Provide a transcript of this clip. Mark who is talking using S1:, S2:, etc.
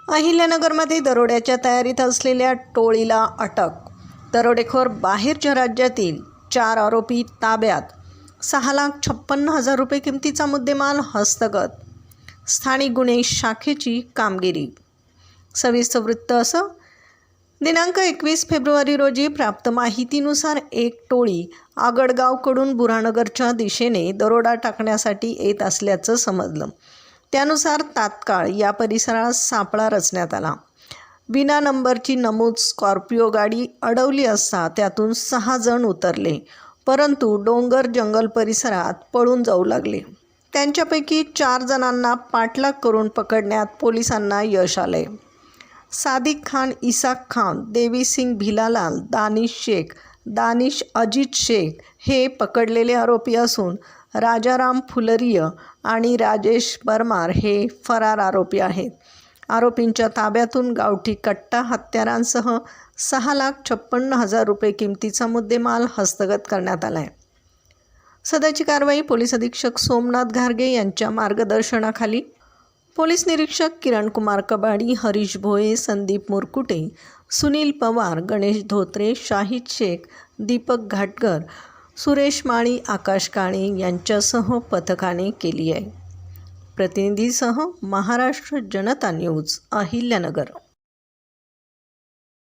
S1: अहिल्यानगरमध्ये दरोड्याच्या तयारीत असलेल्या टोळीला अटक. दरोडेखोर बाहेरच्या राज्यातील 4 आरोपी ताब्यात. 6,56,000 रुपये किमतीचा मुद्देमाल हस्तगत. स्थानिक गुन्हे शाखेची कामगिरी. सविस्तर वृत्त असं. दिनांक 21 फेब्रुवारी रोजी प्राप्त माहितीनुसार एक टोळी आगडगावकडून बुऱ्हाणनगरच्या दिशेने दरोडा टाकण्यासाठी येत असल्याचं समजलं. त्यानुसार तात्काळ या परिसरात सापळा रचण्यात आला. विना नंबरची नमूद स्कॉर्पिओ गाडी अडवली असता त्यातून 6 जण उतरले, परंतु डोंगर जंगल परिसरात पळून जाऊ लागले. त्यांच्यापैकी 4 जणांना पाठलाग करून पकडण्यात पोलिसांना यश आले. सादिक खान, इसाक खान, देवीसिंग भिलालाल, दानिश शेख, दानिश अजित शेख हे पकडलेले आरोपी असून राजाराम फुलरिया आणि राजेश परमार हे फरार आरोपी आहेत. आरोपींच्या ताब्यातून गावठी कट्टा हत्यारांसह 6,56,000 रुपये किमतीचा मुद्देमाल हस्तगत करण्यात आला आहे. सदरची कारवाई पोलीस अधीक्षक सोमनाथ घारगे यांच्या मार्गदर्शनाखाली पोलीस निरीक्षक किरण कुमार कबाडी, हरीश भोये, संदीप मुरकुटे, सुनील पवार, गणेश धोत्रे, शाहिद शेख, दीपक घाटकर, सुरेश माळी, आकाश काणे यांच्यासह पथकाने केली आहे. प्रतिनिधीसह महाराष्ट्र जनता न्यूज, अहिल्यानगर.